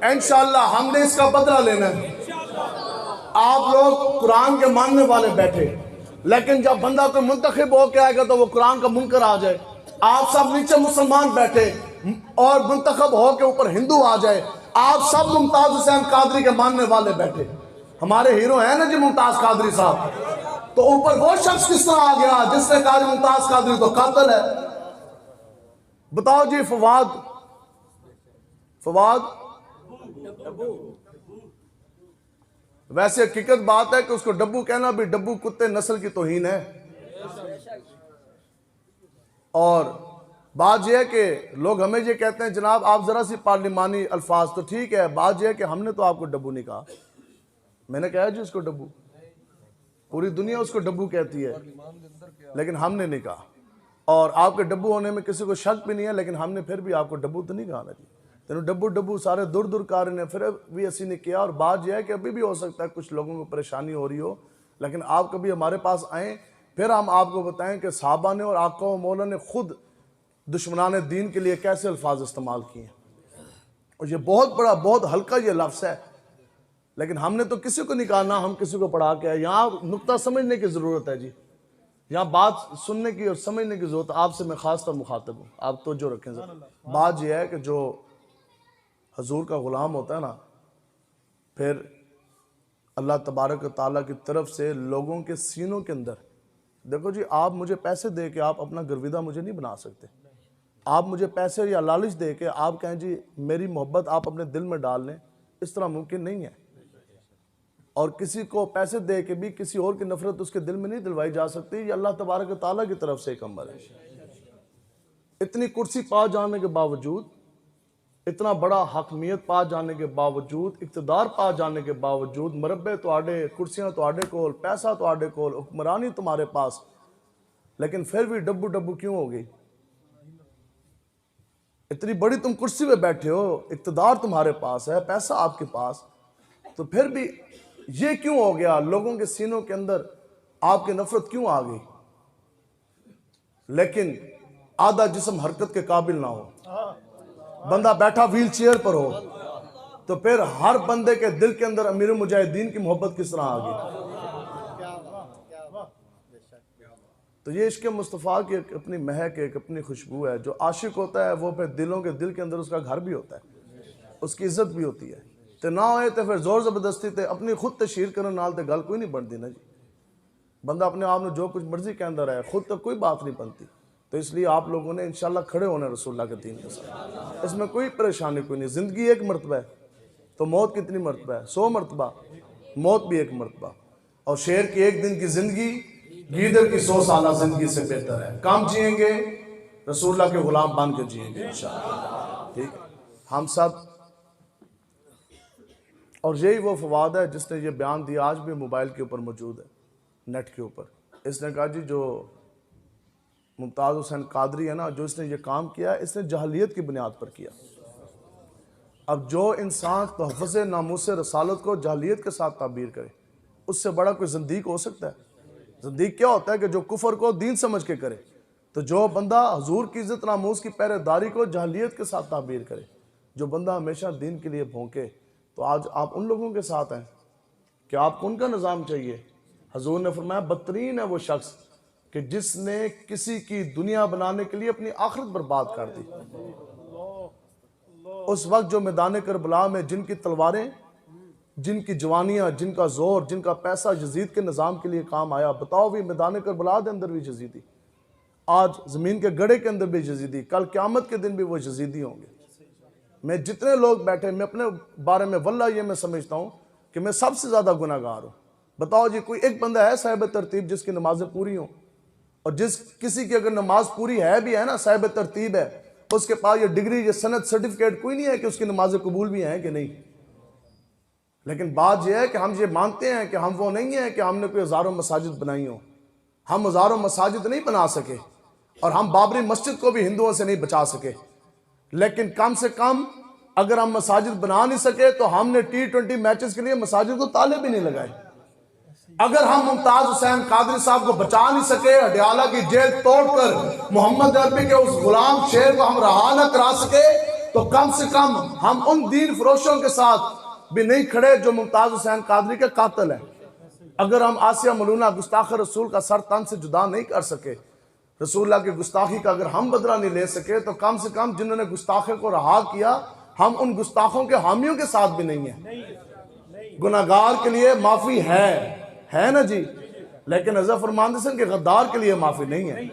इंशाअल्लाह हमने इसका बदला लेना है। आप लोग कुरान के मानने वाले बैठे, लेकिन जब बंदा कोई मुंतखब होके आएगा तो वो कुरान का मुनकर आ जाए। आप सब नीचे मुसलमान बैठे और मुंतखब होके ऊपर हिंदू आ जाए। आप सब मुमताज हुसैन कादरी के मानने वाले बैठे। हमारे हीरो हैं ना जी मुमताज कादरी साहब, तो ऊपर वो शख्स किस तरह आ गया जिसने कहा मुमताज कादरी तो कातिल है? बताओ जी। फवाद वैसे हकीकत बात है कि उसको डब्बू कहना भी डब्बू कुत्ते नस्ल की तौहीन है। और बात यह है कि लोग हमें ये कहते हैं जनाब आप जरा सी पार्लिमानी अल्फाज, तो ठीक है। बात यह है कि हमने तो आपको डब्बू नहीं कहा। मैंने कहा जी उसको डब्बू, पूरी दुनिया उसको डब्बू कहती है, लेकिन हमने नहीं कहा। और आपके डब्बू होने में किसी को शक भी नहीं है, लेकिन हमने फिर भी आपको डब्बू तो नहीं कहा ना जी। तेन डब्बू डब्बू सारे दूर दूर कार ने फिर भी असी ने किया। और बात यह है कि अभी भी हो सकता है कुछ लोगों को परेशानी हो रही हो, लेकिन आप कभी हमारे पास आएँ फिर हम आपको बताएं कि साहबा ने और आका व मौला ने खुद दुश्मनान दीन के लिए कैसे अल्फाज इस्तेमाल किए। और ये बहुत बड़ा बहुत हल्का ये लफ्ज़ है, लेकिन हमने तो किसी को नहीं कहा ना हम किसी को पढ़ा के। यहाँ नुक्ता समझने की ज़रूरत है जी, यहाँ बात सुनने की और समझने की ज़रूरत है। आपसे मैं ख़ास तौर मुखातब हूँ, आप तो जो रखें सर। बात यह है कि जो हजूर का ग़ुलाम होता है ना, फिर अल्लाह तबारक व तआला की तरफ से लोगों के सीनों के अंदर, देखो जी आप मुझे पैसे दे के आप अपना गर्विदा मुझे नहीं बना सकते। आप मुझे पैसे या लालच दे के आप कहें जी मेरी मोहब्बत आप अपने दिल में डाल लें, इस तरह मुमकिन नहीं है। और किसी को पैसे दे के भी किसी और की नफरत उसके दिल में नहीं दिलवाई जा सकती। ये अल्लाह तबारक व तआला की तरफ से एक अमल है। इतनी कुर्सी पा जाने के बावजूद, इतना बड़ा हकमियत पा जाने के बावजूद, इक़्तिदार पा जाने के बावजूद, मरबे तुहाडे, कुर्सियां तुहाडे कोल, पैसा तुहाडे कोल, हुक्मरानी तुम्हारे पास, लेकिन फिर भी डब्बू डब्बू क्यों हो गई? इतनी बड़ी तुम कुर्सी पे बैठे हो, इक़्तिदार तुम्हारे पास है, पैसा आपके पास, तो फिर भी ये क्यों हो गया? लोगों के सीनों के अंदर आपकी नफरत क्यों आ गई? लेकिन आधा जिस्म हरकत के काबिल ना हो, बंदा बैठा व्हील चेयर पर हो, तो फिर हर बंदे के दिल के अंदर अमीर मुजाहिदीन की मोहब्बत किस तरह आ गई? तो ये इश्क़ मुस्तफ़ा की एक अपनी महक, एक अपनी खुशबू है। जो आशिक होता है वो फिर दिलों के दिल के अंदर उसका घर भी होता है, उसकी इज्जत भी होती है। तो ना होए तो फिर जोर जबरदस्ती ते अपनी खुद तशहीर करने नाल ते गल कोई नहीं बनती ना जी। बंदा अपने आप में जो कुछ मर्जी कहता रहे, खुद तक कोई बात नहीं बनती। तो इसलिए आप लोगों ने इंशाल्लाह खड़े होना रसूलुल्लाह के दीन के साथ। इसमें कोई परेशानी कोई नहीं। ज़िंदगी एक मरतबा है तो मौत कितनी मरतबा है? 100 मरतबा। मौत भी एक मरतबा। और शेर की एक दिन की ज़िंदगी गीदड़ की 100 साल ज़िंदगी से बेहतर है। काम जिएंगे रसूलुल्लाह के ग़ुलाम बन के जिएंगे इंशाअल्लाह। ठीक है हम सब। और यही वो फवाद है जिसने ये बयान दिया, आज भी मोबाइल के ऊपर मौजूद है, नेट के ऊपर। इसने कहा जी जो मुमताज़ हुसैन कादरी है ना, जो इसने ये काम किया है, इसने जहलियत की बुनियाद पर किया। अब जो इंसान तहफ़्फ़ुज़ नामूस रसालत को जहलियत के साथ ताबीर करे, उससे बड़ा कोई ज़ंदीक हो सकता है? ज़ंदीक क्या होता है कि जो कुफर को दीन समझ के करे। तो जो बंदा हुजूर की इज़्ज़त नामूस की पहरेदारी को जहलियत के साथ ताबीर करे, जो बंदा हमेशा दीन के लिए भौंके, तो आज आप उन लोगों के साथ हैं कि आपको उनका निज़ाम चाहिए। हुजूर ने फरमाया बदतरीन है वो शख्स कि जिसने किसी की दुनिया बनाने के लिए अपनी आखिरत बर्बाद कर दी। उस वक्त जो मैदान करबला में जिनकी तलवारें, जिनकी जवानियां, जिनका जोर, जिनका पैसा यजीद के निज़ाम के लिए काम आया, बताओ भी मैदान करबला के अंदर भी यजीदी, आज ज़मीन के गड़े के अंदर भी यजीदी, कल क़यामत के दिन भी वो यजीदी होंगे। मैं जितने लोग बैठे, मैं अपने बारे में वल्लाह ये मैं समझता हूँ कि मैं सबसे ज़्यादा गुनाहगार हूँ। बताओ जी कोई एक बंदा है साहिब तरतीब जिसकी नमाजें पूरी हों? और जिस किसी की अगर नमाज पूरी है भी है ना, साहिब तरतीब है, उसके पास ये डिग्री ये सनद सर्टिफिकेट कोई नहीं है कि उसकी नमाजें कबूल भी हैं कि नहीं। लेकिन बात यह है कि हम ये मानते हैं कि हम वो नहीं हैं कि हमने कोई हज़ारों मसाजिद बनाई हो। हम हज़ारों मसाजिद नहीं बना सके और हम बाबरी मस्जिद को भी हिंदुओं से नहीं बचा सके, लेकिन कम से कम अगर हम मसाजिद बना नहीं सके तो हमने T20 मैचेस के लिए मसाजिद को ताले भी नहीं लगाए। अगर हम मुमताज हुसैन कादरी साहब को बचा नहीं सके, अडयाला की जेल तोड़कर मोहम्मद अरबी के उस गुलाम शेर को हम रहा न करा सके, तो कम से कम हम उन दीन फरोशों के साथ भी नहीं खड़े जो मुमताज हुसैन कादरी के कातिल हैं। अगर हम आसिया मलूना गुस्ताख रसूल का सर तन से जुदा नहीं कर सके, रसूलुल्लाह की गुस्ताखी का अगर हम बदला नहीं ले सके, तो कम से कम जिन्होंने गुस्ताखे को रहा किया, हम उन गुस्ताखों के हामियों के साथ भी नहीं है। गुनाहगार के लिए माफी है ना जी, लेकिन हज़रत फरमाते हैं कि गद्दार के लिए माफी नहीं है।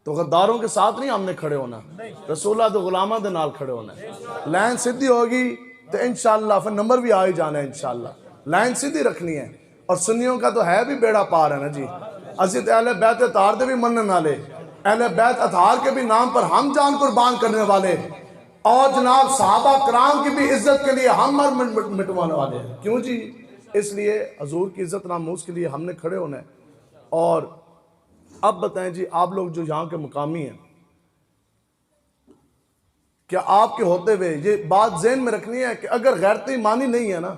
तो गद्दारों के साथ नहीं हमने खड़े होना, रसूलुल्लाह तो गुलामा दे नाल खड़े होना है। लाइन सीधी होगी तो इंशाअल्लाह फिर नंबर भी आ ही जाना है। इंशाअल्लाह लाइन सीधी रखनी है। और सुन्नियों का तो है भी बेड़ा पार है ना जी। असी तो अहले बैत अतार दे भी मनने वाले, अहले बैत अतार के भी नाम पर हम जान कुर्बान करने वाले, और जनाब सहाबा कराम की भी इज्जत के लिए हम मर मिटवाने वाले हैं। क्यों जी? इसलिए हजूर की इज्जत नामूस के लिए हमने खड़े होना है। और अब बताएं जी, आप लोग जो यहाँ के मुकामी हैं, क्या आपके होते हुए ये बात ज़हन में रखनी है कि अगर गैरत ईमानी नहीं है ना,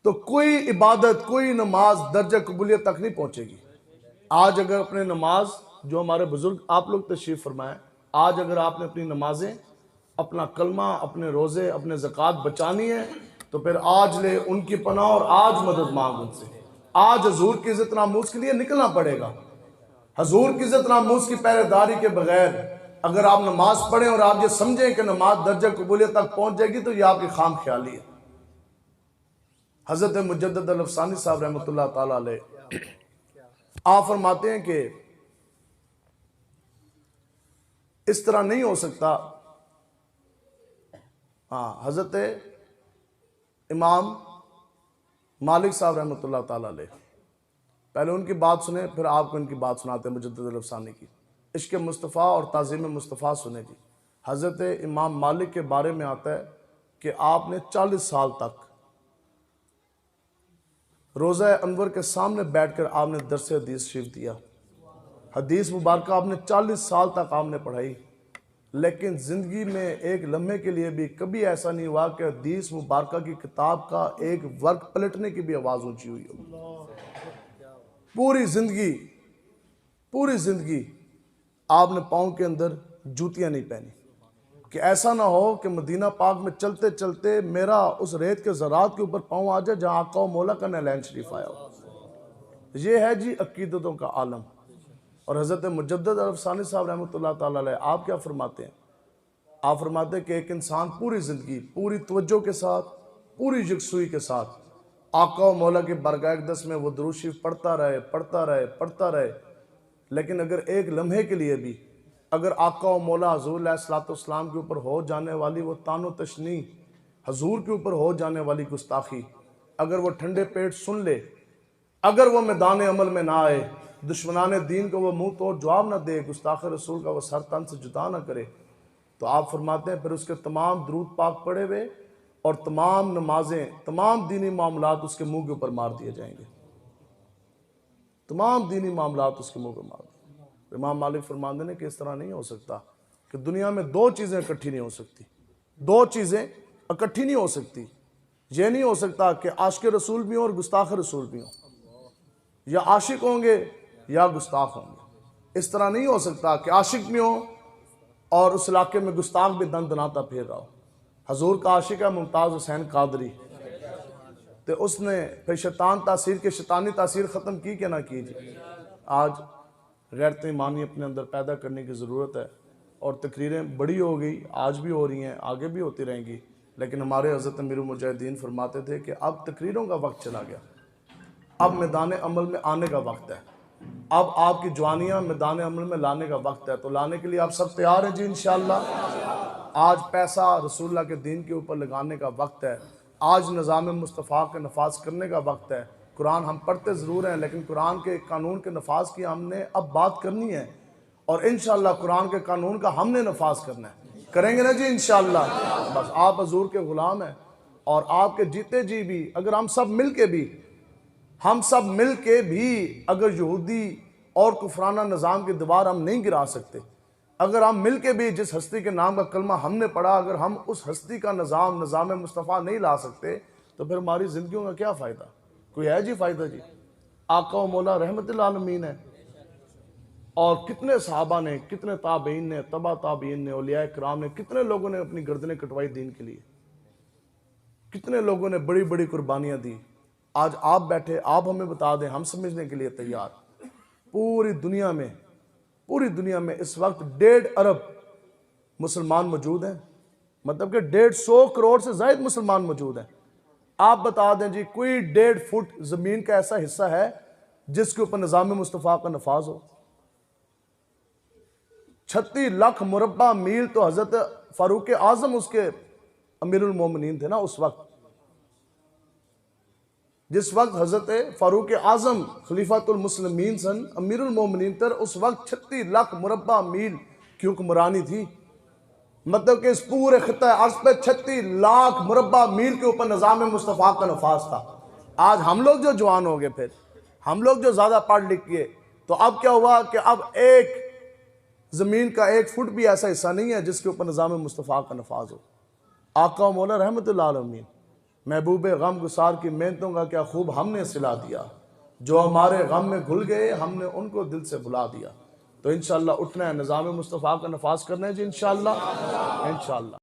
तो कोई इबादत, कोई नमाज दर्जा कबूलियत तक नहीं पहुंचेगी। आज अगर अपने नमाज, जो हमारे बुजुर्ग आप लोग तशरीफ फरमाएं, आज अगर आपने अपनी नमाजें, अपना कलमा, अपने रोज़े, अपने ज़कात बचानी है, तो फिर आज ले उनकी पनाह और आज मदद मांग उनसे। आज हजूर की इज्जत नामूस के लिए निकलना पड़ेगा। हजूर की इज्जत नामूस की पहरेदारी के बगैर अगर आप नमाज पढ़ें और आप ये समझें कि नमाज दर्जा कबूलियत तक पहुंच जाएगी, तो ये आपकी खाम ख्याली है। हजरत मुजद्दिद अल-अफ़सानी साहब रहमतुल्लाह ताला अलैह आप फरमाते हैं कि इस तरह नहीं हो सकता। हाँ, हजरत इमाम मालिक साहब रहमतुल्लाह ताला अलैह, पहले उनकी बात सुने फिर आपको इनकी बात सुनाते हैं मुजद्दिद अल-अफ़सानी की। इश्क़ मुस्तफ़ा और ताज़ीम मुस्तफ़ा सुने जी। हजरत इमाम मालिक के बारे में आता है कि आपने 40 साल तक रोज़ा अनवर के सामने बैठकर आपने दर्स हदीस शरीफ दिया। हदीस मुबारक आपने 40 साल तक आपने पढ़ाई, लेकिन ज़िंदगी में एक लम्हे के लिए भी कभी ऐसा नहीं हुआ कि हदीस मुबारक की किताब का एक वर्क पलटने की भी आवाज़ ऊंची हुई हो। पूरी ज़िंदगी आपने पाँव के अंदर जूतियाँ नहीं पहनी, कि ऐसा ना हो कि मदीना पाक में चलते चलते मेरा उस रेत के ज़रात के ऊपर पाँव आ जाए जहाँ आका व मौला का नैलान शरीफ आया हो। ये है जी अकीदतों का आलम। और हज़रत मुजद्दिद अल-अफ़सानी साहब रहमतुल्लाह ताला अलैह आप क्या फरमाते हैं? आप फरमाते हैं कि एक इंसान पूरी ज़िंदगी पूरी तवज्जो के साथ, पूरी यकसुई के साथ आका व मौला की बारगाह अक़दस में वो दुरूद शरीफ पढ़ता रहे, लेकिन अगर एक लम्हे के लिए भी अगर आका व मौला हज़ूर अलैहिस्सलाम के ऊपर हो जाने वाली वो तानो तशनी, हजूर के ऊपर हो जाने वाली गुस्ताखी, अगर वो ठंडे पेट सुन ले, अगर वो मैदान अमल में ना आए, दुश्मनाने दीन को वो मुंह तोड़ जवाब ना दे, गुस्ताख रसूल का वो सर तन से जुदा ना करे, तो आप फरमाते हैं फिर उसके तमाम दरूद पाक पढ़े हुए और तमाम नमाजें, तमाम दीनी मामलात उसके मुंह के ऊपर मार दिए जाएंगे। तमाम दीनी मामलात उसके मुंह पर मार दिए। इमाम मालिक फरमाते हैं कि इस तरह नहीं हो सकता कि दुनिया में दो चीज़ें इकट्ठी नहीं हो सकती। दो चीज़ें इकट्ठी नहीं हो सकती। ये नहीं हो सकता कि आशिक रसूल भी हों और गुस्ताख रसूल भी हों, या आशिक होंगे या गुस्ताख होंगे। इस तरह नहीं हो सकता कि आशिक भी हो और उस इलाके में गुस्ताख भी दन दनाता फिर रहा हो। हजूर का आशिक है मुमताज़ हुसैन कादरी, तो उसने फिर शैतान तासीर के शैतानी तासीर ख़त्म की कि ना की जी। आज गैरत ईमानी अपने अंदर पैदा करने की ज़रूरत है। और तकरीरें बड़ी हो गई, आज भी हो रही हैं, आगे भी होती रहेंगी, लेकिन हमारे हज़रत अमीरुल मुजाहिदीन फरमाते थे कि अब तकरीरों का वक्त चला गया, अब मैदान अमल में आने का वक्त है। अब आपकी जवानियाँ मैदान अमल में लाने का वक्त है, तो लाने के लिए आप सब तैयार हैं जी इंशाअल्लाह। आज पैसा रसूलुल्लाह के दीन के ऊपर लगाने का वक्त है। आज निज़ाम मुस्तफ़ा का नफाज करने का वक्त है। कुरान हम पढ़ते ज़रूर हैं, लेकिन कुरान के कानून के नफाज की हमने अब बात करनी है, और इंशाअल्लाह कुरान के कानून का हमने नफाज करना है। करेंगे ना जी इंशाअल्लाह। बस आप हजूर के ग़ुलाम हैं, और आपके जीते जी भी अगर हम सब मिल के भी अगर यहूदी और कुफराना निज़ाम की दीवार हम नहीं गिरा सकते, अगर हम मिल के भी जिस हस्ती के नाम का कलमा हमने पढ़ा, अगर हम उस हस्ती का निज़ाम मुस्तफ़ा नहीं ला सकते तो फिर हमारी ज़िंदगियों का क्या फ़ायदा? कोई है जी फ़ायदा जी? आका व मौला रहमतुल आलमीन है, और कितने सहाबा ने, कितने ताबईन ने, तबा ताबईन ने, औलिया किराम ने, कितने लोगों ने अपनी गर्दनें कटवाई दीन के लिए, कितने लोगों ने बड़ी बड़ी कुर्बानियाँ दी। आज आप बैठे, आप हमें बता दें, हम समझने के लिए तैयार। पूरी दुनिया में इस वक्त 1.5 अरब मुसलमान मौजूद हैं, मतलब कि 150 करोड़ से ज़ायद मुसलमान मौजूद हैं। आप बता दें जी, कोई 1.5 फुट ज़मीन का ऐसा हिस्सा है जिसके ऊपर निज़ाम मुस्तफ़ा का नफाज हो? 36 लाख मुरब्बा मील तो हज़रत फारूक आज़म उसके अमीरुल मोमिनीन थे ना उस वक्त। जिस वक्त हज़रत फारूक आज़म खलीफातुल मुस्लिमीन सन, अमीरुल मोमिनीन तर, उस वक्त 36 लाख मुरब्बा मील की हुक्मरानी थी। मतलब कि इस पूरे खित्ता अर्ज़ पे 36 लाख मुरब्बा मील के ऊपर निज़ाम मुस्तफ़ा का नफाज था। आज हम लोग जो जवान हो गए, फिर हम लोग जो ज़्यादा पढ़ लिख गए, तो अब क्या हुआ कि अब एक ज़मीन का 1 फुट भी ऐसा हिस्सा नहीं है जिसके ऊपर निज़ाम मुस्तफ़ा का नफाज हो। आका मौला रहमतुल आलमीन महबूब गम गुसार की मेहनतों का क्या खूब हमने सिला दिया, जो हमारे गम में घुल गए हमने उनको दिल से भुला दिया। तो इंशाअल्लाह उठना है, निज़ाम मुस्तफ़ा का नफाज करना है जी, इंशाअल्लाह।